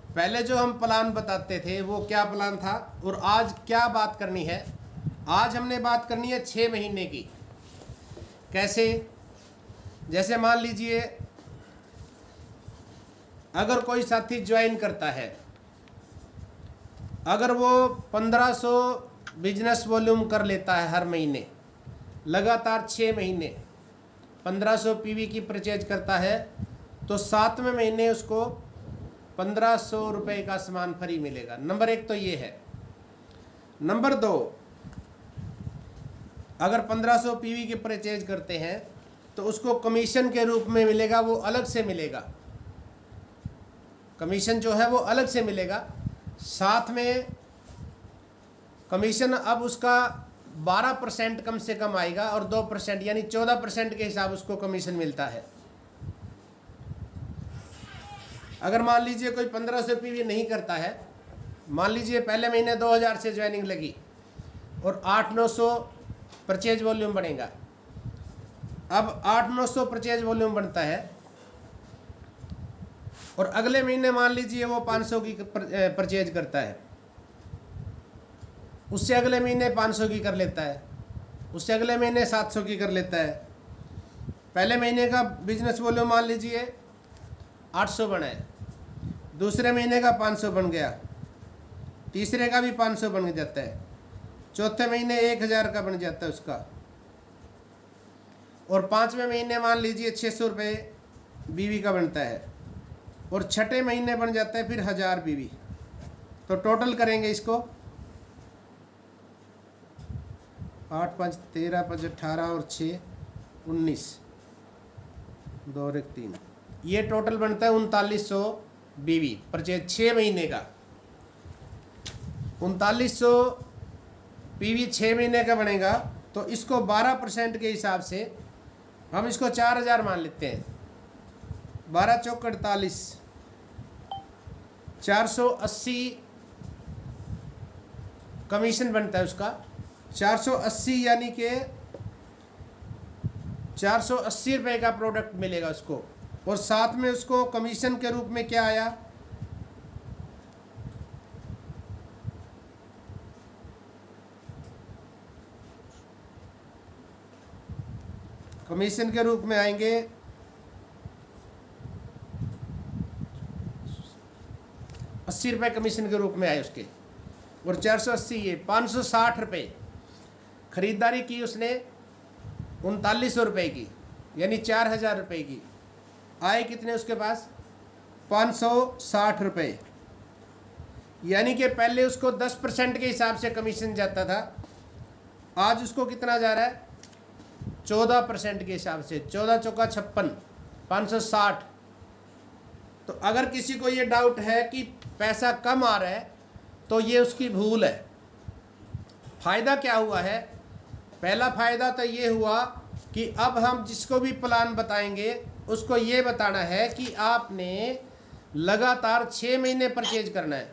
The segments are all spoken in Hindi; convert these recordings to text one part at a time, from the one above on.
पहले जो हम प्लान बताते थे वो क्या प्लान था, और आज क्या बात करनी है। आज हमने बात करनी है 6 महीने की। कैसे? जैसे मान लीजिए अगर कोई साथी ज्वाइन करता है, अगर वो 1500 बिजनेस वॉल्यूम कर लेता है हर महीने, लगातार 6 महीने 1500 पीवी की परचेज करता है, तो 7वें महीने उसको 1500 रुपये का सामान फ्री मिलेगा। नंबर 1 तो ये है। नंबर 2, अगर 1500 पीवी की परचेज करते हैं तो उसको कमीशन के रूप में मिलेगा, वो अलग से मिलेगा। कमीशन जो है वो अलग से मिलेगा। साथ में कमीशन अब उसका 12% कम से कम आएगा, और 2% यानी 14% के हिसाब उसको कमीशन मिलता है। अगर मान लीजिए कोई 1500 पीवी नहीं करता है, मान लीजिए पहले महीने 2000 से ज्वाइनिंग लगी और 8-900 परचेज वॉल्यूम बनेगा। अब 8-900 परचेज वॉल्यूम बनता है और अगले महीने मान लीजिए वो 500 की परचेज करता है, उससे अगले महीने 500 की कर लेता है, उससे अगले महीने 700 की कर लेता है। पहले महीने का बिजनेस वॉल्यूम मान लीजिए 800 बना है, दूसरे महीने का 500 बन गया, तीसरे का भी 500 बन जाता है, चौथे महीने 1000 का बन जाता है उसका, और 5वें महीने मान लीजिए 600 रुपये बीवी का बनता है, और छठे महीने बन जाता है फिर 1000 बीवी। तो टोटल करेंगे इसको, 8 5 13 5 18 और 6 19, 2 और 1 3, ये टोटल बनता है 3900 बीवी परचेज 6 महीने का। 3900 पीवी 6 महीने का बनेगा, तो इसको 12% के हिसाब से हम इसको 4000 मान लेते हैं। 12 चौक 48, 480 कमीशन बनता है उसका। 480 यानी कि 480 रुपये का प्रोडक्ट मिलेगा उसको, और साथ में उसको कमीशन के रूप में क्या आया, कमीशन के रूप में आएंगे 80 रुपये कमीशन के रूप में आए उसके, और 480 ये 560 रुपये खरीदारी की उसने 3900 रुपये की, यानी 4000 रुपये की। आए कितने उसके पास? 560 रुपये। यानी कि पहले उसको 10% के हिसाब से कमीशन जाता था, आज उसको कितना जा रहा है? 14% के हिसाब से। 14 चौका 56, 560। तो अगर किसी को ये डाउट है कि पैसा कम आ रहा है, तो ये उसकी भूल है। फ़ायदा क्या हुआ है? पहला फ़ायदा तो ये हुआ कि अब हम जिसको भी प्लान बताएंगे उसको ये बताना है कि आपने लगातार 6 महीने परचेज करना है।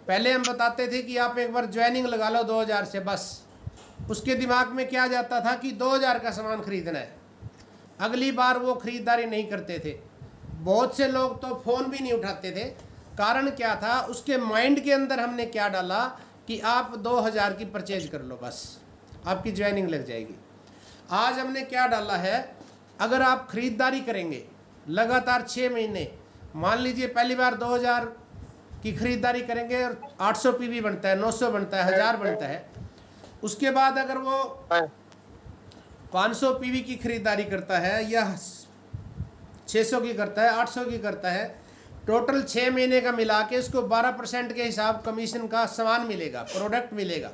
पहले हम बताते थे कि आप एक बार ज्वाइनिंग लगा लो 2000 से, बस उसके दिमाग में क्या जाता था कि 2000 का सामान खरीदना है, अगली बार वो खरीदारी नहीं करते थे। बहुत से लोग तो फ़ोन भी नहीं उठाते थे। कारण क्या था? उसके माइंड के अंदर हमने क्या डाला कि आप 2000 की परचेज कर लो, बस आपकी ज्वाइनिंग लग जाएगी। आज हमने क्या डाला है, अगर आप खरीदारी करेंगे लगातार 6 महीने, मान लीजिए पहली बार 2000 की खरीदारी करेंगे और 800 पीवी बनता है, 900 बनता है, 1000 बनता है। उसके बाद अगर वो 500 पीवी की खरीदारी करता है, या 600 की करता है, 800 की करता है, टोटल 6 महीने का मिला के उसको 12% के हिसाब कमीशन का सामान मिलेगा, प्रोडक्ट मिलेगा।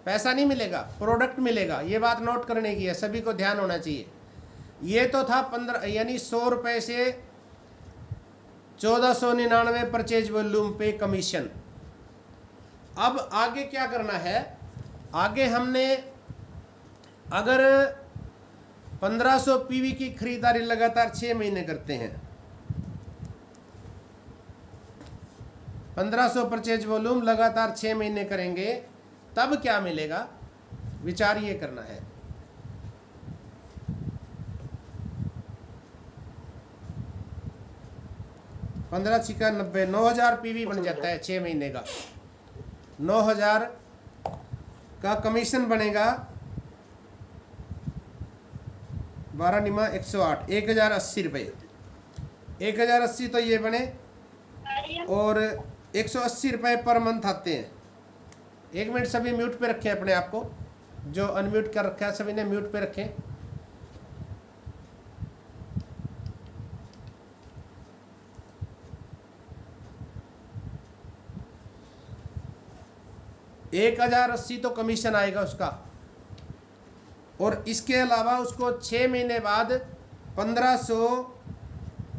पैसा नहीं मिलेगा, प्रोडक्ट मिलेगा। ये बात नोट करने की है, सभी को ध्यान होना चाहिए। ये तो था 15 यानी 100 रुपये से 1499 परचेज वॉल्यूम पे कमीशन। अब आगे क्या करना है? आगे हमने अगर 1500 पीवी की खरीदारी लगातार 6 महीने करते हैं, 1500 परचेज वॉल्यूम लगातार 6 महीने करेंगे, तब क्या मिलेगा? विचार ये करना है। 15 छिका 90, 9000 पीवी बन जाता है 6 महीने का। 9000 का कमीशन बनेगा 12 निमा 108, 1080 रुपये। 1080 तो ये बने, और 180 रुपये पर मंथ आते हैं। 1 मिनट सभी म्यूट पे रखें अपने आप को, जो अनम्यूट कर रखा है सभी ने म्यूट पे रखें। एक 1080 तो कमीशन आएगा उसका, और इसके अलावा उसको 6 महीने बाद 1500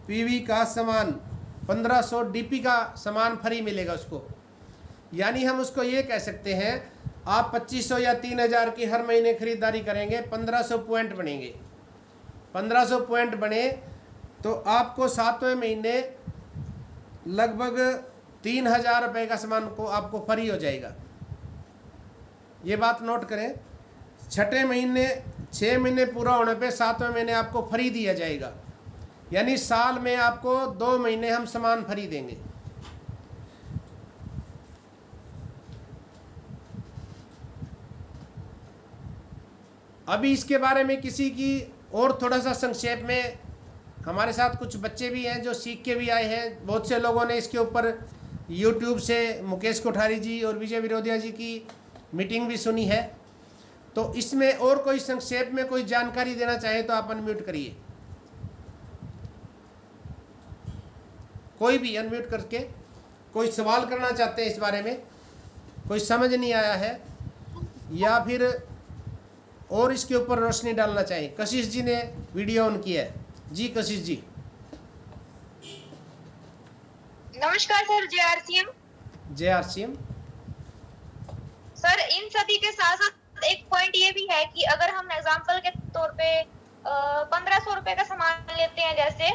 पीवी का सामान, 1500 डीपी का सामान फ्री मिलेगा उसको। यानी हम उसको ये कह सकते हैं, आप 2500 या 3000 की हर महीने खरीदारी करेंगे, 1500 पॉइंट बनेंगे। 1500 पॉइंट बने तो आपको 7वें महीने लगभग 3000 रुपये का सामान को आपको फ्री हो जाएगा। ये बात नोट करें, 6 महीने पूरा होने पे 7वें महीने आपको फ्री दिया जाएगा। यानी साल में आपको 2 महीने हम सामान फ्री देंगे। अभी इसके बारे में किसी की और थोड़ा सा संक्षेप में, हमारे साथ कुछ बच्चे भी हैं जो सीख के भी आए हैं। बहुत से लोगों ने इसके ऊपर YouTube से मुकेश कोठारी जी और विजय विरोधिया जी की मीटिंग भी सुनी है। तो इसमें और कोई संक्षेप में कोई जानकारी देना चाहे तो आप अनम्यूट करिए, कोई भी अनम्यूट करके कोई सवाल करना चाहते हैं इस बारे में, कोई समझ नहीं आया है या फिर और इसके ऊपर रोशनी डालना चाहिए। कशिश जी ने वीडियो ऑन किया है। जी कशिश जी। नमस्कार सर, जय आरसीएम। जय आरसीएम सर। इन सभी के साथ साथ एक पॉइंट ये भी है कि अगर हम एग्जांपल के तौर पे 1500 रुपए का सामान लेते हैं जैसे,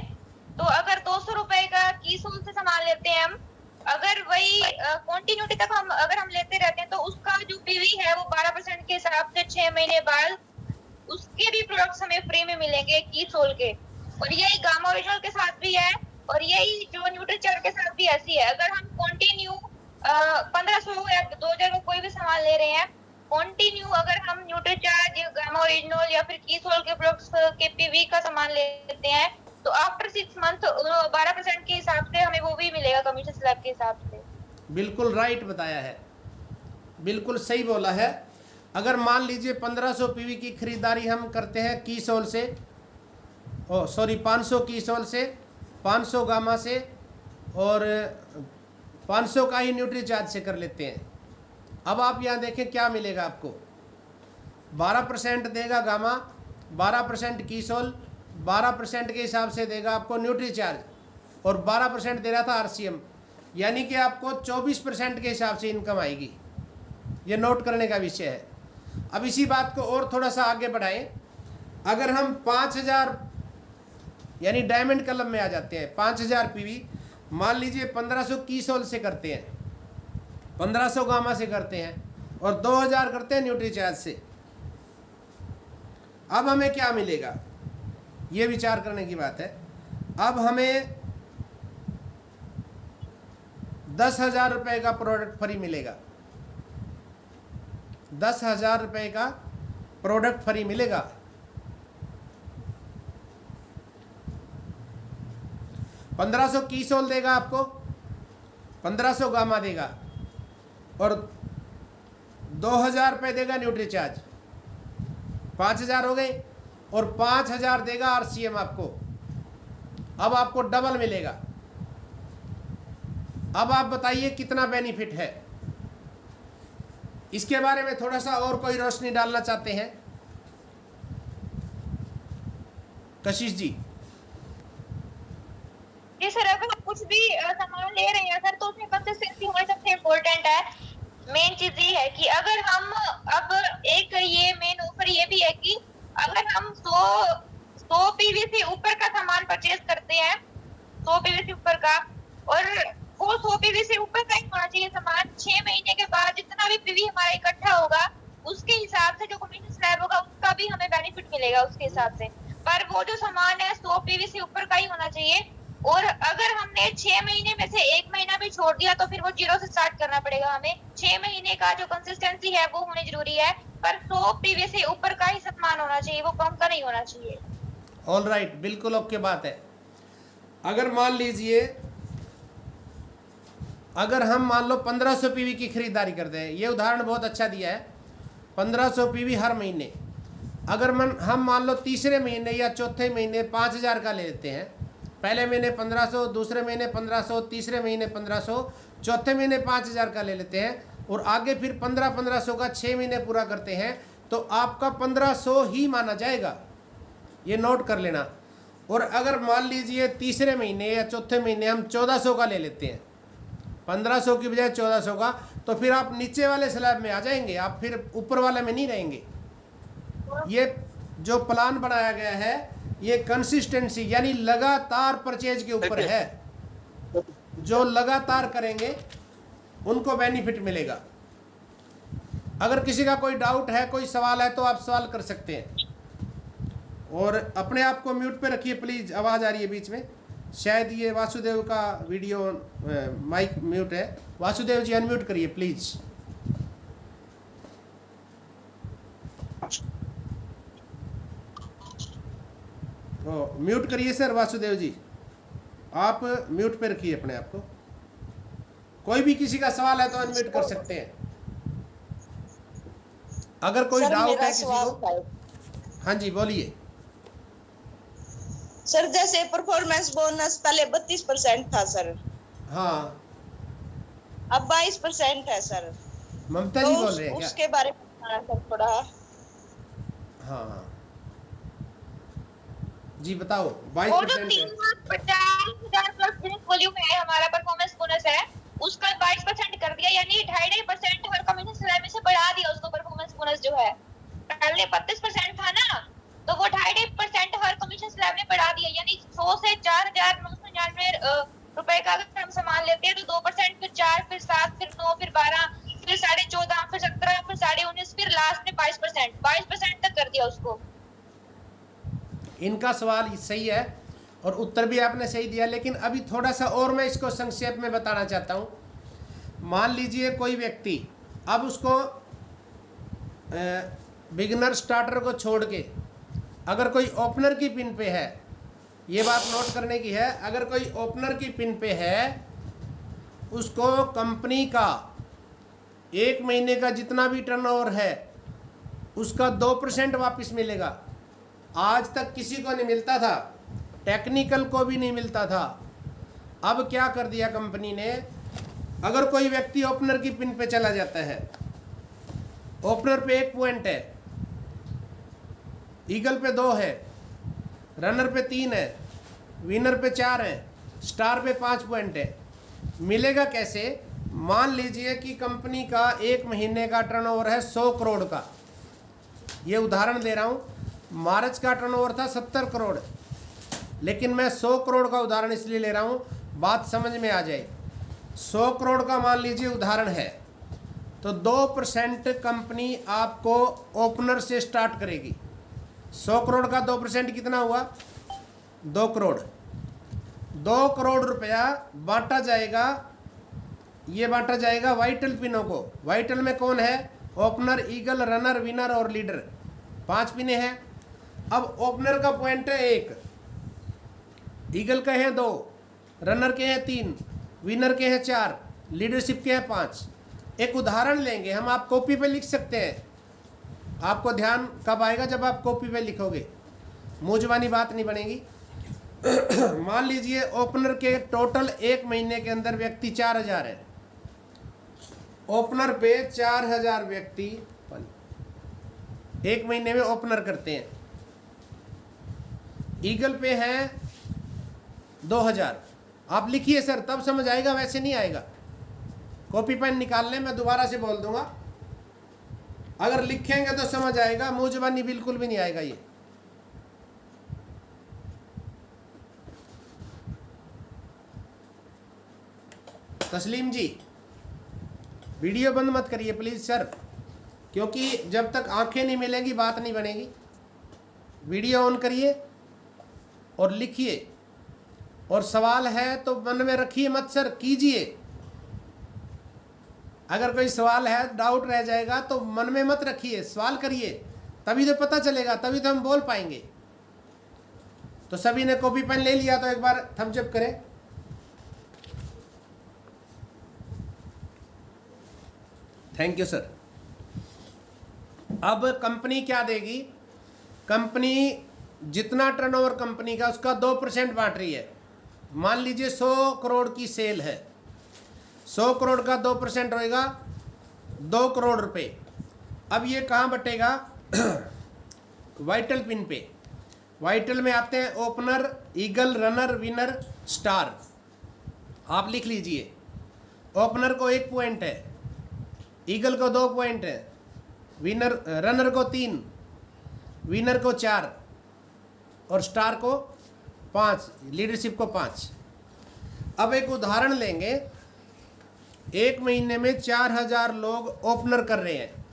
तो अगर 200 रुपए का कीसोल से सामान लेते हैं हम, अगर वही कंटिन्यूटी तक अगर हम लेते रहते हैं तो उसका जो पीवी है वो 12% के हिसाब से 6 महीने बाद उसके भी प्रोडक्ट्स हमें फ्री में मिलेंगे कीसोल के। और यही गामा ओरिजिनल के साथ भी है, और यही जो न्यूट्रीचार्ज के साथ भी ऐसी है। अगर हम कंटिन्यू 1500 या 2000 का कोई भी सामान ले रहे हैं, कंटिन्यू अगर हम न्यूट्रीचार्ज, गामा ओरिजिनल या फिर कीसोल के प्रोडक्ट्स के पीवी का सामान लेते हैं, तो आफ्टर 6 मंथ 12% के हिसाब से हमें वो भी मिलेगा कमीशन स्लैब के हिसाब से। बिल्कुल राइट बताया है, बिल्कुल सही बोला है। अगर मान लीजिए 1500 पीवी की खरीदारी हम करते हैं कीसोल से, 500 कीसोल से, 500 गामा से और 500 का ही न्यूट्रीचार्ज से कर लेते हैं। अब आप यहाँ देखें क्या मिलेगा आपको। 12% देगा गामा, 12% कीसोल, 12% के हिसाब से देगा आपको न्यूट्रीचार्ज, और 12% दे रहा था आरसीएम। यानी कि आपको 24% के हिसाब से इनकम आएगी। ये नोट करने का विषय है। अब इसी बात को और थोड़ा सा आगे बढ़ाएं। अगर हम 5000 यानी डायमंड कलम में आ जाते हैं, 5000 पीवी मान लीजिए 1500 कीसोल से करते हैं, 1500 गामा से करते हैं और 2000 करते हैं न्यूट्रीचार्ज से। अब हमें क्या मिलेगा, ये विचार करने की बात है। अब हमें 10,000 रुपये का प्रोडक्ट फ्री मिलेगा। 10,000 रुपये का प्रोडक्ट फ्री मिलेगा। $1500 कीसोल देगा आपको, 1500 गामा देगा और 2000 रुपये देगा न्यूट्रीचार्ज। 5000 हो गए और 5000 देगा आरसीएम आपको। अब आपको डबल मिलेगा। अब आप बताइए कितना बेनिफिट है। इसके बारे में थोड़ा सा और कोई रोशनी डालना चाहते हैं? कशिश जी। जी सर, अगर हम कुछ भी सामान ले रहे हैं सर, तो उसमें कंसिस्टेंसी होना सबसे इम्पोर्टेंट है। मेन चीज ये है कि अगर हम अब एक ये मेन ऑफर ये भी है कि अगर हम 100 पीवी से ऊपर का सामान परचेज करते हैं, 100 पीवी से ऊपर का, और वो 100 पीवी से ऊपर का ही होना चाहिए सामान, 6 महीने के बाद जितना भी पीवी हमारा इकट्ठा होगा उसके हिसाब से जो कमीशन स्लैब होगा उसका भी हमें बेनिफिट मिलेगा उसके हिसाब से। पर वो जो सामान है 100 पीवी से ऊपर का ही होना चाहिए, और अगर हमने 6 महीने में से 1 महीना भी छोड़ दिया तो फिर वो 0 से स्टार्ट करना पड़ेगा हमें। 6 महीने का जो कंसिस्टेंसी है वो होनी जरूरी है, पर 100 पीवी से ऊपर का ही सम्मान होना चाहिए, वो कम का नहीं होना चाहिए। ऑल राइट, बिल्कुल ओके बात है। अगर मान लीजिए, अगर हम मान लो 1500 पीवी की खरीदारी करते हैं, ये उदाहरण बहुत अच्छा दिया है, 1500 पीवी हर महीने। अगर हम मान लो तीसरे महीने या चौथे महीने 5000 का ले लेते हैं, पहले महीने 1500, दूसरे महीने 1500, तीसरे महीने 1500, चौथे महीने 5000 का ले लेते हैं, और आगे फिर 1500 का 6 महीने पूरा करते हैं, तो आपका 1500 ही माना जाएगा, ये नोट कर लेना। और अगर मान लीजिए तीसरे महीने या चौथे महीने हम 1400 का ले लेते हैं, 1500 की बजाय 1400 का, तो फिर आप नीचे वाले स्लैब में आ जाएंगे, आप फिर ऊपर वाले में नहीं रहेंगे। ये जो प्लान बनाया गया है ये कंसिस्टेंसी यानी लगातार परचेज के ऊपर है। जो लगातार करेंगे उनको बेनिफिट मिलेगा। अगर किसी का कोई डाउट है, कोई सवाल है, तो आप सवाल कर सकते हैं। और अपने आप को म्यूट पे रखिए प्लीज, आवाज आ रही है बीच में, शायद ये वासुदेव का वीडियो माइक म्यूट है। वासुदेव जी अनम्यूट करिए प्लीज। म्यूट करिए सर वासुदेव जी, आप म्यूट पे रखिए अपने आप को। कोई भी किसी का सवाल है तो अनम्यूट कर सकते हैं। अगर कोई डाउट है किसी को। हाँ जी बोलिए सर। जैसे परफॉर्मेंस बोनस पहले 32% था सर, हाँ अब 22% है सर। ममता तो जी बोल रहे हैं क्या? उसके बारे में बताना सर थोड़ा। हाँ जी बताओ। वो जो 22% है। 3,50,000 प्लस बिजनेस वॉल्यूम है, हमारा परफॉर्मेंस बोनस है, उसका 22% कर दिया, यानी 2.5% हर कमीशन स्लैब में से बढ़ा दिया उसको। परफॉर्मेंस बोनस जो है पहले 32% था ना, तो वो 2.5% हर कमीशन स्लैब में बढ़ा दिया, यानी 100 से 4,999 रुपए का अगर हम सामान लेते हैं तो 2%, फिर 4, फिर 7, फिर 9, फिर 12, फिर 14.5, फिर 17, फिर 19.5, फिर लास्ट में 22% तक कर दिया उसको। इनका सवाल सही है और उत्तर भी आपने सही दिया, लेकिन अभी थोड़ा सा और मैं इसको संक्षेप में बताना चाहता हूँ। मान लीजिए कोई व्यक्ति अब उसको बिगिनर स्टार्टर को छोड़ के अगर कोई ओपनर की पिन पे है, ये बात नोट करने की है, अगर कोई ओपनर की पिन पे है, उसको कंपनी का 1 महीने का जितना भी टर्नओवर है उसका 2% वापस मिलेगा। आज तक किसी को नहीं मिलता था, टेक्निकल को भी नहीं मिलता था। अब क्या कर दिया कंपनी ने, अगर कोई व्यक्ति ओपनर की पिन पे चला जाता है, ओपनर पे 1 पॉइंट है, ईगल पे 2 है, रनर पे 3 है, विनर पे 4 है, स्टार पे 5 पॉइंट है, मिलेगा कैसे? मान लीजिए कि कंपनी का 1 महीने का टर्नओवर है 100 करोड़ का, ये उदाहरण दे रहा हूँ। मार्च का टर्नओवर था 70 करोड़, लेकिन मैं 100 करोड़ का उदाहरण इसलिए ले रहा हूँ बात समझ में आ जाए। 100 करोड़ का मान लीजिए उदाहरण है, तो 2% कंपनी आपको ओपनर से स्टार्ट करेगी। 100 करोड़ का 2% कितना हुआ? 2 करोड़। 2 करोड़ रुपया बांटा जाएगा, ये बांटा जाएगा वाइटल पिनों को। वाइटल में कौन है? ओपनर, ईगल, रनर, विनर और लीडर, 5 पिने हैं। अब ओपनर का पॉइंट है 1, ईगल के हैं 2, रनर के हैं 3, विनर के हैं 4, लीडरशिप के हैं 5। एक उदाहरण लेंगे हम, आप कॉपी पे लिख सकते हैं। आपको ध्यान कब आएगा? जब आप कॉपी पे लिखोगे, मुंह जुबानी बात नहीं बनेगी। मान लीजिए ओपनर के टोटल 1 महीने के अंदर व्यक्ति 4000 है। ओपनर पे 4000 व्यक्ति 1 महीने में ओपनर करते हैं। ईगल पे हैं 2000। आप लिखिए सर, तब समझ आएगा, वैसे नहीं आएगा। कॉपी पेन निकाल लें, मैं दोबारा से बोल दूंगा। अगर लिखेंगे तो समझ आएगा, मुंह जुबानी बिल्कुल भी नहीं आएगा। ये तस्लीम जी वीडियो बंद मत करिए प्लीज सर, क्योंकि जब तक आंखें नहीं मिलेंगी बात नहीं बनेगी। वीडियो ऑन करिए और लिखिए। और सवाल है तो मन में रखिए मत सर, कीजिए। अगर कोई सवाल है, डाउट रह जाएगा तो मन में मत रखिए, सवाल करिए, तभी तो पता चलेगा, तभी तो हम बोल पाएंगे। तो सभी ने कॉपी पेन ले लिया तो एक बार थम्स अप करें। Thank you sir. अब कंपनी क्या देगी? कंपनी जितना टर्नओवर कंपनी का उसका 2% बांट रही है। मान लीजिए 100 करोड़ की सेल है, 100 करोड़ का 2% होएगा 2 करोड़ रुपए। अब ये कहाँ बटेगा? वाइटल पिन पे। वाइटल में आते हैं opener, eagle, runner, winner, star. आप लिख लीजिए। ओपनर को 1 पॉइंट है, ईगल को 2 पॉइंट है, रनर को 3, विनर को 4 और स्टार को 5, लीडरशिप को 5। अब एक उदाहरण लेंगे। एक महीने में 4000 लोग ओपनर कर रहे हैं।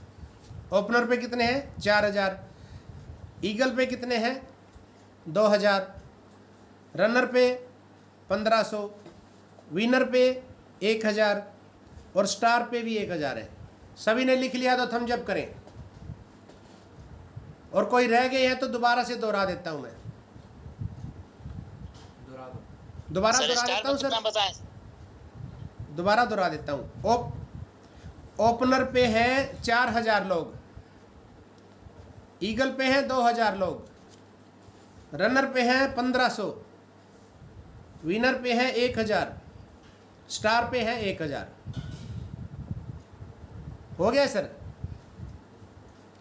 ओपनर पे कितने हैं? 4000। ईगल पे कितने हैं? 2000। रनर पे 1500, विनर पे 1000 और स्टार पे भी 1000 है। सभी ने लिख लिया तो थम्स अप करें। और कोई रह गए हैं तो दोबारा से दोहरा देता हूं मैं। दोबारा दोहरा देता हूं सर, दोबारा दोहरा देता हूं। ओपनर पे हैं 4000 लोग, ईगल पे हैं 2000 लोग, रनर पे हैं 1500, विनर पे हैं 1000, स्टार पे हैं 1000। हो गया सर?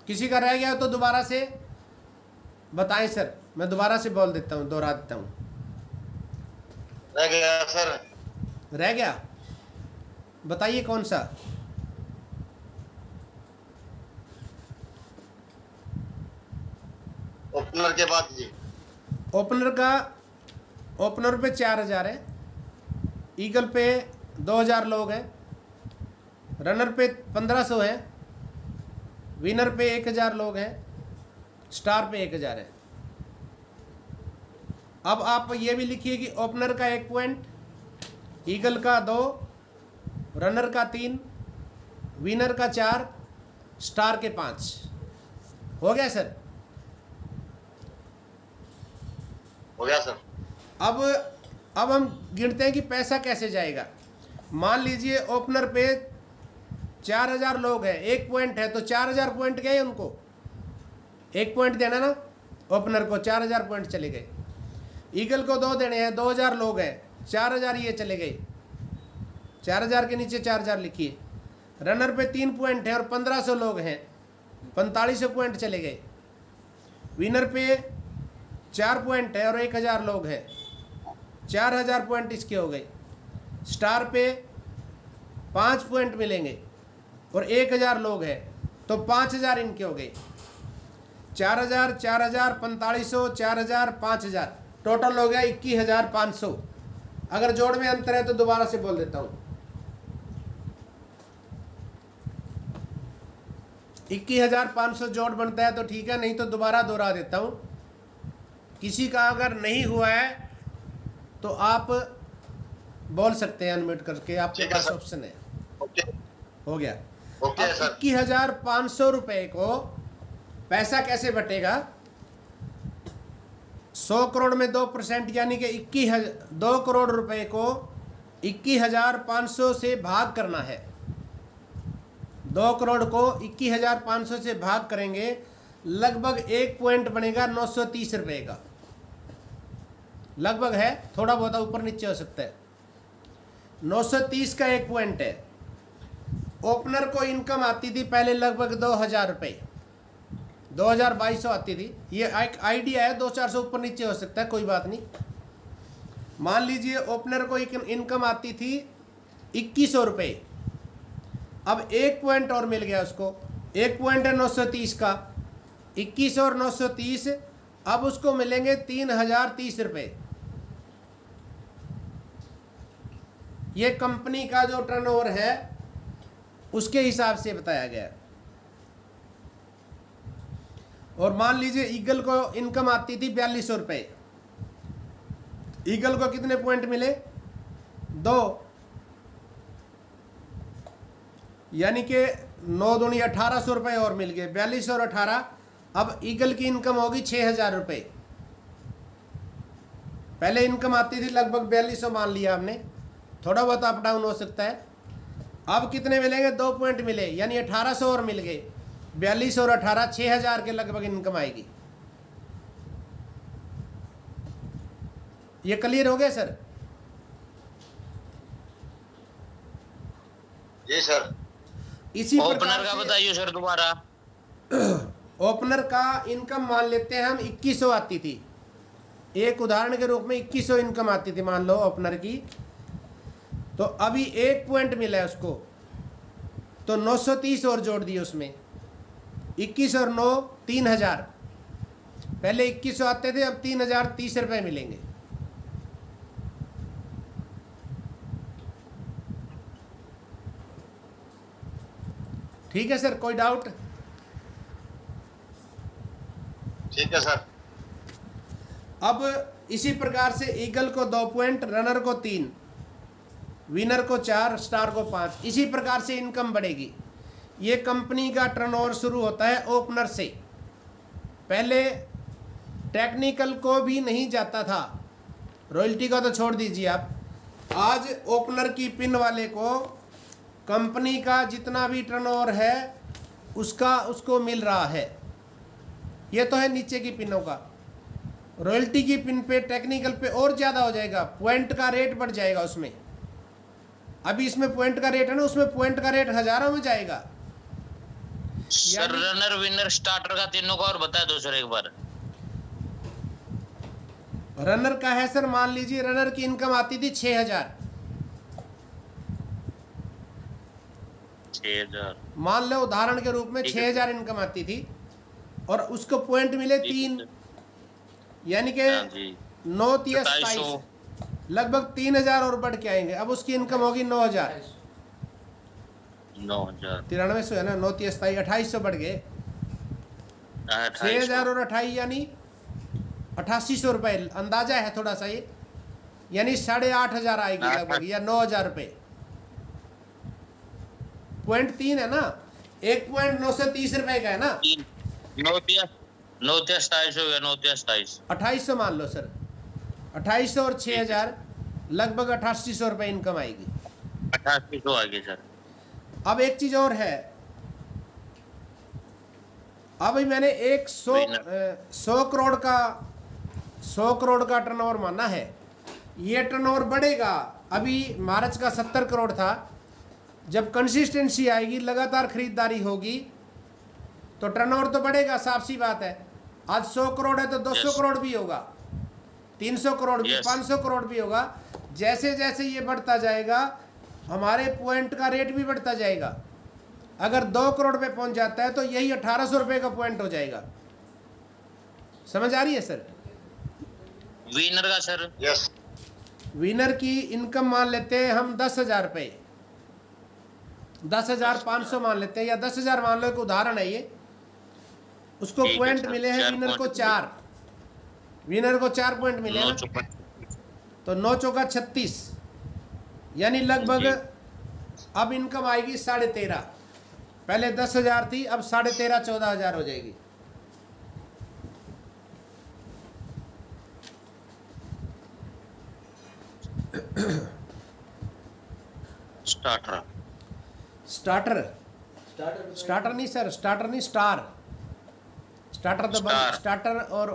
किसी का रह गया तो दोबारा से बताएं सर, मैं दोबारा से बोल देता हूं, दोहरा देता हूं। रह गया सर। रह गया? बताइए कौन सा? ओपनर के बाद जी। ओपनर पे 4000 है, ईगल पे 2000 लोग हैं, रनर पे 1500 है, विनर पे 1000 लोग हैं, स्टार पे 1000 है। अब आप ये भी लिखिए कि ओपनर का 1 पॉइंट, ईगल का 2, रनर का 3, विनर का 4, स्टार के 5। हो गया सर? हो गया सर। अब हम गिनते हैं कि पैसा कैसे जाएगा। मान लीजिए ओपनर पे 4000 लोग हैं, 1 पॉइंट है तो 4000 पॉइंट गए उनको, 1 पॉइंट देना ना ओपनर को, 4000 पॉइंट चले गए। ईगल को 2 देने हैं, 2000 लोग हैं, 4000 ये चले गए, 4000 के नीचे 4000 लिखिए। रनर पे 3 पॉइंट है और 1500 लोग हैं, 4500 पॉइंट चले गए। विनर पे 4 पॉइंट है और 1000 लोग हैं, 4000 पॉइंट इसके हो गए। स्टार पे 5 पॉइंट मिलेंगे और 1000 लोग हैं तो 5000 इनके हो गए। 4000, 4000, 4500, 4000, 5000, टोटल हो गया 21500। अगर जोड़ में अंतर है तो दोबारा से बोल देता हूं, 21500 जोड़ बनता है तो ठीक है, नहीं तो दोबारा दोहरा देता हूं। किसी का अगर नहीं हुआ है तो आप बोल सकते हैं अनम्यूट करके, आपके पास ऑप्शन है। हो गया। अब 21500 रुपए को पैसा कैसे बटेगा? 100 करोड़ में 2% यानी कि 2 करोड़ रुपए को 21500 से भाग करना है। 2 करोड़ को 21500 से भाग करेंगे, लगभग 1 पॉइंट बनेगा 930 रुपए का। लगभग है, थोड़ा बहुत ऊपर नीचे हो सकता है। 930 का 1 पॉइंट है। ओपनर को इनकम आती थी पहले लगभग 2000 रुपये, 2200 आती थी। ये एक आइडिया है, 200-400 ऊपर नीचे हो सकता है, कोई बात नहीं। मान लीजिए ओपनर को इनकम आती थी 2100 रुपये। अब 1 पॉइंट और मिल गया उसको, 1 पॉइंट है 930 का, 21 और 930, अब उसको मिलेंगे 3030 रुपये। ये कंपनी का जो टर्नओवर है उसके हिसाब से बताया गया। और मान लीजिए ईगल को इनकम आती थी 4200 रुपये, ईगल को कितने पॉइंट मिले? 2, यानी कि 9 दूनी 1800 रुपये और मिल गए, 42 और 18। अब ईगल की इनकम होगी 6000 रुपये। पहले इनकम आती थी लगभग 4200 मान लिया हमने, थोड़ा बहुत अप डाउन हो सकता है। अब कितने मिलेंगे? 2 पॉइंट मिले, यानी 1800 और मिल गए, 42 और 18 6000 के लगभग इनकम आएगी। ये क्लियर हो गया सर? जी सर। इसी ओपनर का बताइए सर दोबारा। ओपनर का इनकम मान लेते हैं हम 2100 आती थी, एक उदाहरण के रूप में 2100 इनकम आती थी मान लो ओपनर की। तो अभी 1 पॉइंट मिला है उसको, तो 930 और जोड़ दिए उसमें, 21 और 9 3000। पहले 2100 आते थे, अब 3030 रुपये मिलेंगे। ठीक है सर, कोई डाउट? ठीक है सर। अब इसी प्रकार से ईगल को 2 पॉइंट, रनर को 3, विनर को 4, स्टार को 5, इसी प्रकार से इनकम बढ़ेगी। ये कंपनी का टर्नओवर शुरू होता है ओपनर से। पहले टेक्निकल को भी नहीं जाता था, रॉयल्टी का तो छोड़ दीजिए आप। आज ओपनर की पिन वाले को कंपनी का जितना भी टर्नओवर है उसको मिल रहा है। ये तो है नीचे की पिनों का। रॉयल्टी की पिन पे, टेक्निकल पे और ज़्यादा हो जाएगा, पॉइंट का रेट बढ़ जाएगा उसमें। अभी इसमें पॉइंट का रेट है ना, उसमें पॉइंट का रेट हजारों में जाएगा। सर रनर, विनर, स्टार्टर का तीनों का और बता दो सर एक बार। रनर का है सर, मान लीजिए रनर की इनकम आती थी 6000, 6000 मान लो उदाहरण के रूप में 6000 इनकम आती थी, और उसको पॉइंट मिले 3, यानी कि 9 3 27, लगभग 3000 और बढ़ के आएंगे। अब उसकी इनकम होगी 9000, 9300 है ना, 9 3 27 2800 बढ़ गए, 6000 और 28 यानी 8800 रुपये, अंदाजा है थोड़ा सा ये, यानी 8500 आएगी लगभग, या 9000 रुपये। पॉइंट 3 है ना, 1 पॉइंट 930 रुपये का है ना, 9 27 हो गया, 9 27 2800 मान लो सर, 2800 और 6000 लगभग 8800 रुपये इनकम आएगी, 8800 आएगी सर। अब एक चीज और है, अभी मैंने 100 करोड़ का टर्नओवर माना है। ये टर्नओवर बढ़ेगा, अभी मार्च का 70 करोड़ था, जब कंसिस्टेंसी आएगी, लगातार खरीदारी होगी, तो टर्नओवर तो बढ़ेगा, साफ सी बात है। आज 100 करोड़ है तो 200 करोड़ भी होगा, 300 करोड़ भी, 500 करोड़ भी होगा। जैसे जैसे ये बढ़ता जाएगा, हमारे पॉइंट का रेट भी बढ़ता जाएगा। अगर 2 करोड़ पे पहुंच जाता है तो यही 1800 रुपये का पॉइंट हो जाएगा। समझ आ रही है सर? विनर का सर? यस। विनर की इनकम मान लेते हैं हम 10,000 रुपये, 10,500 मान लेते हैं, या 10,000 मान लो, एक उदाहरण है ये। उसको पॉइंट मिले हैं विनर को 4, विनर को 4 पॉइंट मिले हैं, तो 9 चौका 36, यानी लगभग अब इनकम आएगी 13.5। पहले 10,000 थी, अब 13.5 14,000 हो जाएगी। स्टार्टर नहीं सर, स्टार्टर नहीं, स्टार। स्टार्टर तो स्टार्टर और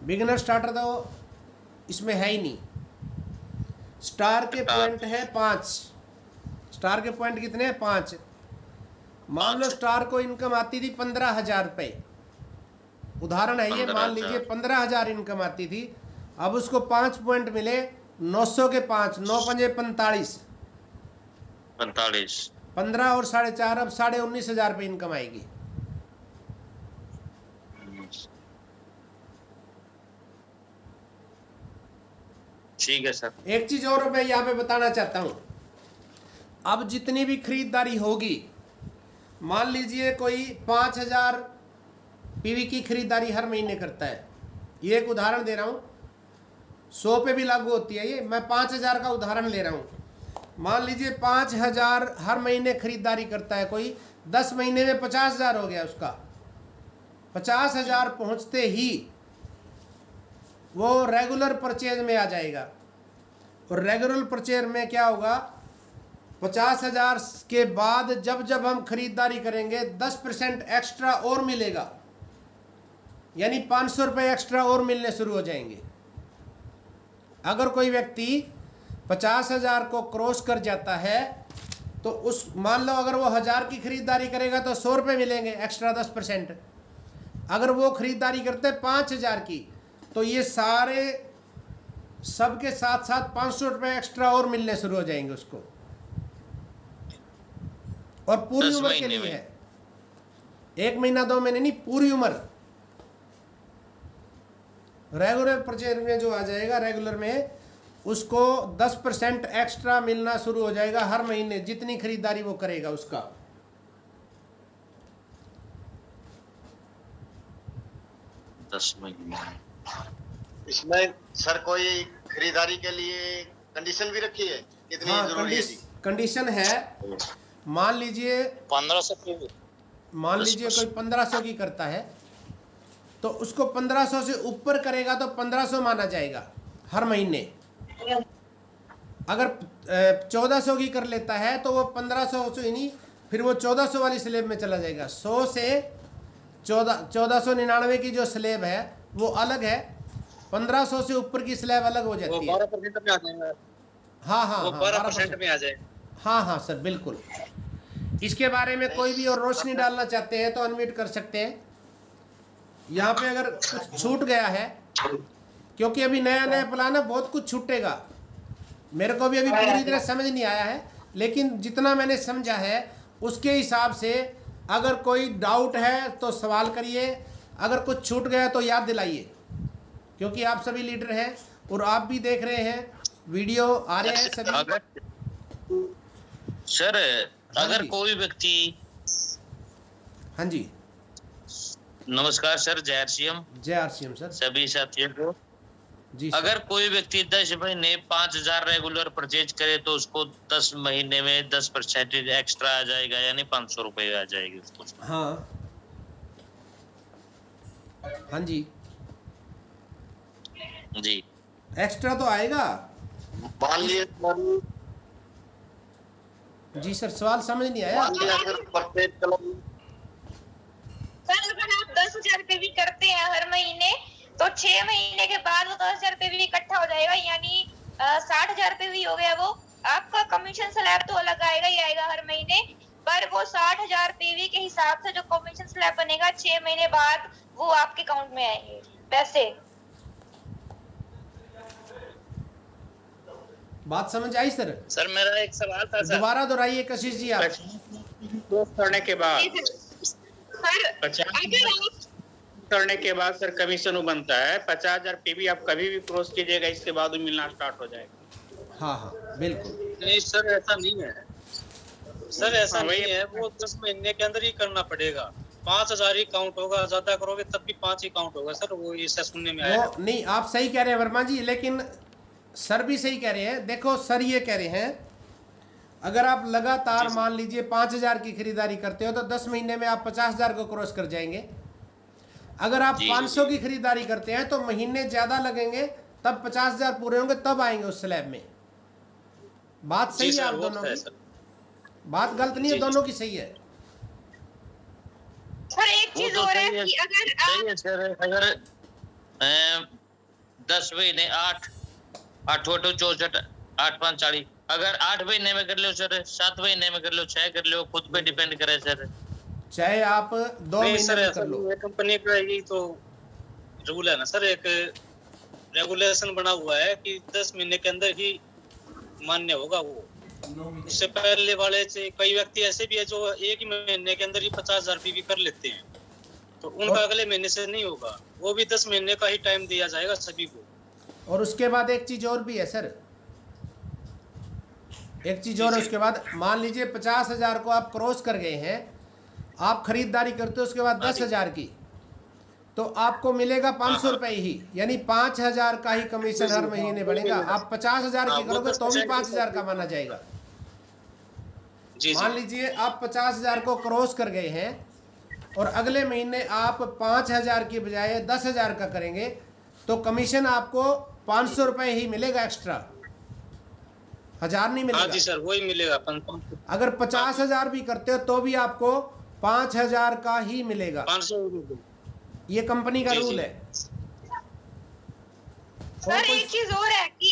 बिगिनर स्टार्टर तो इसमें है ही नहीं। स्टार के पॉइंट है 5, स्टार के पॉइंट कितने हैं? 5। मान लो स्टार को इनकम आती थी 15,000 रुपये, उदाहरण है ये, मान लीजिए 15,000 इनकम आती थी, अब उसको 5 पॉइंट मिले, 900 के 5, 9 पंजे 45, 15 और 4.5, अब 19,500 रुपये इनकम आएगी। ठीक है सर। एक चीज और मैं यहाँ पे बताना चाहता हूँ, अब जितनी भी खरीदारी होगी, मान लीजिए कोई 5,000 पीवी की खरीदारी हर महीने करता है, ये एक उदाहरण दे रहा हूँ, 100 पे भी लागू होती है ये। मैं 5,000 का उदाहरण ले रहा हूँ। मान लीजिए 5,000 हर महीने खरीदारी करता है कोई, 10 महीने में 50,000 हो गया उसका। 50,000 पहुँचते ही वो रेगुलर परचेज में आ जाएगा। और रेगुलर परचेज में क्या होगा, 50,000 के बाद जब जब हम खरीदारी करेंगे 10% एक्स्ट्रा और मिलेगा, यानी 500 रुपये एक्स्ट्रा और मिलने शुरू हो जाएंगे। अगर कोई व्यक्ति 50,000 को क्रॉस कर जाता है तो उस मान लो अगर वो 1,000 की खरीदारी करेगा तो 100 रुपये मिलेंगे एक्स्ट्रा 10%। अगर वो खरीदारी करते हैं 5,000 की तो ये सारे सबके साथ साथ 500 रुपये एक्स्ट्रा और मिलने शुरू हो जाएंगे उसको। और पूरी उम्र के लिए है, 1 महीना 2 महीने नहीं, पूरी उम्र। रेगुलर परचेज में जो आ जाएगा, रेगुलर में उसको 10% एक्स्ट्रा मिलना शुरू हो जाएगा हर महीने, जितनी खरीदारी वो करेगा उसका। इसमें सर कोई खरीदारी के लिए कंडीशन भी रखी है, कितनी जरूरी है जी? कंडीशन है। मान लीजिए 1500 मान लीजिए कोई 1500 की करता है तो उसको 1500 से ऊपर करेगा तो 1500 माना जाएगा हर महीने। अगर 1400 की कर लेता है तो वो 1500 से नहीं, फिर वो 1400 वाली स्लेब में चला जाएगा। 100 से 1499 की जो स्लेब है वो अलग है, 1500 से ऊपर की स्लेब अलग हो जाती है। 12% में आ जाएगा। हाँ हाँ, वो 12% में आ जाएगा। हाँ हाँ सर, बिल्कुल। इसके बारे में कोई भी और रोशनी डालना चाहते हैं तो अनम्यूट कर सकते हैं। यहाँ पे अगर कुछ छूट गया है, क्योंकि अभी नया नया प्लान है, बहुत कुछ छूटेगा। मेरे को भी अभी पूरी तरह समझ नहीं आया है, लेकिन जितना मैंने समझा है उसके हिसाब से अगर कोई डाउट है तो सवाल करिए, अगर कुछ छूट गया तो याद दिलाइए, क्योंकि आप सभी लीडर हैं और आप भी देख रहे हैं, वीडियो आ रहे हैं सभी। अगर सर अगर कोई व्यक्ति, हाँ जी, नमस्कार सर, जय आरसीएम। जय आरसीएम सर। सभी साथियों को जी। अगर कोई व्यक्ति 10 महीने 5,000 रेगुलर परचेज करे तो उसको 10 महीने में 10% एक्स्ट्रा आ जाएगा, यानी 500 रुपये आ जाएगी उसको। हाँ हाँ जी जी, एक्स्ट्रा तो आएगा। मान लिए जी सर, सवाल समझ नहीं आया। अगर परचेज सर अगर आप 10,000 रुपए भी करते हैं हर महीने तो 6 महीने के बाद वो 10,000 रुपए भी इकट्ठा हो जाएगा, यानी 60,000 रुपए भी हो गया। वो आपका कमीशन स्लैब तो अलग आएगा ही आएगा हर महीने, पर वो 60,000 पीवी के हिसाब से जो कमीशन स्लैब बनेगा 6 महीने बाद वो आपके अकाउंट में आएंगे पैसे। बात समझ आई सर? सर मेरा एक सवाल था सर, दोबारा दोहराइए कशिश जी आप। करने के बाद सर 50 करने के बाद सर कमीशन बनता है 50,000 पीवी। आप कभी भी क्रॉस कीजिएगा, इसके बाद वो मिलना स्टार्ट हो जाएगा। हाँ हाँ बिल्कुल। नहीं सर ऐसा नहीं है, सर ऐसा नहीं है, वो 10 महीने के अंदर ही करना पड़ेगा। 5,000 ही काउंट होगा, ज्यादा करोगे तब भी 5 ही काउंट होगा सर। वो ऐसा सुनने में आया। वो नहीं, आप सही कह रहे हैं वर्मा जी, लेकिन सर भी सही कह रहे हैं। देखो सर ये कह रहे हैं, अगर आप लगातार मान लीजिए 5,000 की खरीदारी करते हो तो 10 महीने में आप 50,000 को क्रॉस कर जाएंगे। अगर आप 500 की खरीदारी करते हैं तो महीने ज्यादा लगेंगे, तब 50,000 पूरे होंगे, तब आएंगे उस स्लैब में। बात सही है आप दोनों की, बात गलत नहीं है, दोनों की सही है। सर एक चीज और है कि अगर आप सर अगर 10 महीने 8 8 64 8 5 40, अगर 8 महीने में कर लो सर, 7 महीने में कर लो, 6 कर लो, खुद पे डिपेंड करे सर। चाहे आप 2 महीने में कर लो। कंपनी का यही तो रूल है ना सर, एक रेगुलेशन बना हुआ है कि 10 महीने के अंदर ही मान्य होगा वो। उससे पहले वाले से कई व्यक्ति ऐसे भी है जो एक ही महीने के अंदर ही 50,000 पीवी कर लेते हैं, तो उनका अगले महीने से नहीं होगा, वो भी 10 महीने का ही टाइम दिया जाएगा सभी को। और उसके बाद एक चीज और भी है सर, एक चीज और, उसके बाद मान लीजिए 50,000 को आप क्रॉस कर गए हैं, आप खरीदारी करते हो उसके बाद 10,000 की, तो आपको मिलेगा 500 रुपये ही, यानी 5,000 का ही कमीशन हर महीने बढ़ेगा। आप 50,000 की करोगे तो भी 5,000 का माना जाएगा। जी मान जी लीजिए आप 50,000 को क्रॉस कर गए हैं और अगले महीने आप 5,000 की बजाय 10,000 का करेंगे तो कमीशन आपको 500 रुपये ही मिलेगा एक्स्ट्रा, 1,000 नहीं हाँ मिलेगा। जी सर, वही मिलेगा 500 अगर 50,000 भी करते हो तो भी आपको 5,000 का ही मिलेगा। 500 रुपये। ये कंपनी का जी, रूल जी। है। सर एक चीज और है कि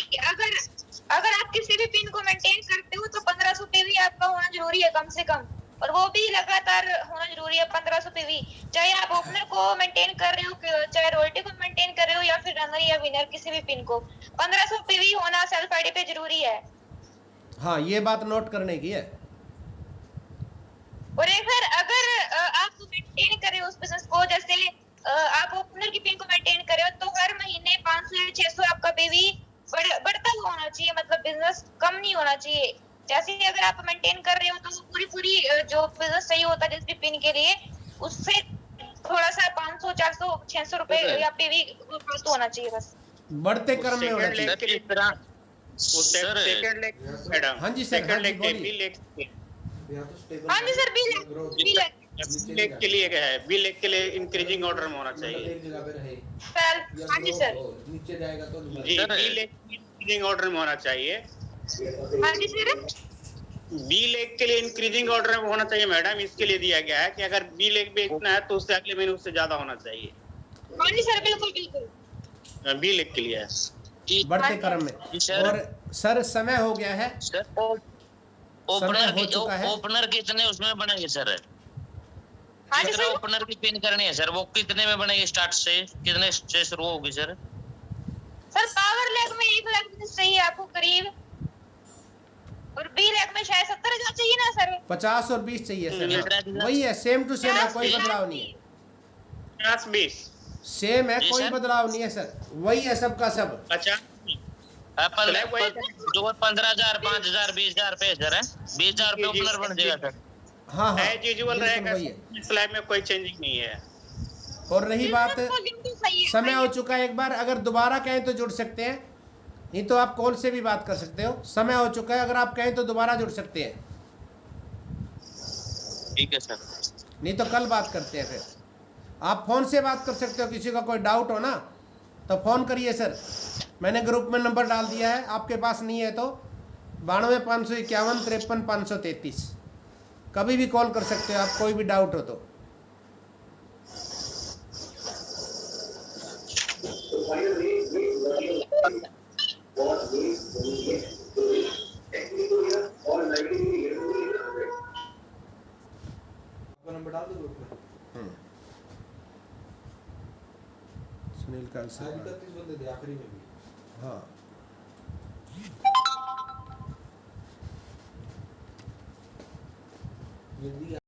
अगर आप किसी भी पिन को मेंटेन करते हो तो 1500 पीवी आपका होना जरूरी है कम से कम, और वो भी लगातार होना जरूरी है 1500 पीवी। चाहे आप ओपनर को मेंटेन कर रहे हो, चाहे रोयल्टी को मेंटेन कर रहे हो, या फिर रनर या विनर किसी भी पिन को, 1500 पीवी होना सेल्फ आईडी पे जरूरी है। हाँ, ये बात नोट करने की है। और एक सर अगर आप मेंटेन कर रहे हो उस बिजनेस को, जैसे आप ओपनर की पिन को मेंटेन कर रहे हो तो हर महीने 500 या 600 आपका पीवी बढ़ता हुआ होना चाहिए, मतलब बिजनेस कम नहीं होना चाहिए। जैसे ही अगर आप मेंटेन कर रहे हो तो पूरी जो बिजनेस चाहिए होता है जिस भी पिन के लिए, उससे थोड़ा सा 500 400 600 रुपए या पीवी तो होना चाहिए बस। बढ़ते क्रम में होना सेकंड चाहिए। लेग के लिए सर सेकंड लेग मैडम, हाँ जी सर, हाँ सेकंड जी लेग के बोलिए। बी लेग हाँ जी सर, बी लेग के लिए क्या है, बी लेग के लिए इंक्रीजिंग ऑर्डर में होना चाहिए सर। हाँ जी सर। जी, बी लेग इंक्रीजिंग ऑर्डर में होना चाहिए। हाँ जी सर। बी लेग के लिए इंक्रीजिंग ऑर्डर में होना चाहिए मैडम, इसके लिए दिया गया है कि अगर बी लेग पे इतना है तो उससे अगले महीने उससे ज्यादा होना चाहिए। हाँ जी सर, बिल्कुल बिल्कुल। बी लेग के लिए है। बढ़ते क्रम में। जी सर। और सर समय हो गया है, सर समय हो चुका है। ओपनर कितने उसमें बनेंगे सर? हाँ जी कितना सर। ओपनर की पिन करनी है सर, वो कितने में बनेगी? स्टार्ट से कितने से शुरू होगी सर? सर पावर लेग में 1 लाख बिजनेस चाहिए आपको करीब, और बी लेग में शायद 70,000 चाहिए ना सर। 50 और 20 चाहिए सर। हाँ, 50,000 वही है, सेम टू सेम है, कोई बदलाव नहीं है। 50-20 सेम है, जी कोई सर। बदलाव नहीं है सर, वही है सबका सब। 50 जो 15,000 5,000 20,000 पे सर है, 20,000 पे ओपनर बन जाएगा सर। हाँ हाँ, एज यूजुअल बिल्कुल रहेगा, वही है। स्लैब में कोई चेंजिंग नहीं है। और रही बात, सही है, समय हो चुका है। एक बार अगर दोबारा कहें तो जुड़ सकते हैं, नहीं तो आप कॉल से भी बात कर सकते हो। समय हो चुका है, अगर आप कहें तो दोबारा जुड़ सकते हैं, ठीक है सर। नहीं तो कल बात करते हैं। फिर आप फ़ोन से बात कर सकते हो, किसी का कोई डाउट हो ना तो फ़ोन करिए सर। मैंने ग्रुप में नंबर डाल दिया है, आपके पास नहीं है तो 92 551 53 533 कभी भी कॉल कर सकते हो आप, कोई भी डाउट हो तो। नंबर डाल दो ग्रुप में। सुनील का आज 31 बंदे थे आखिरी में भी। हाँ, जल्दी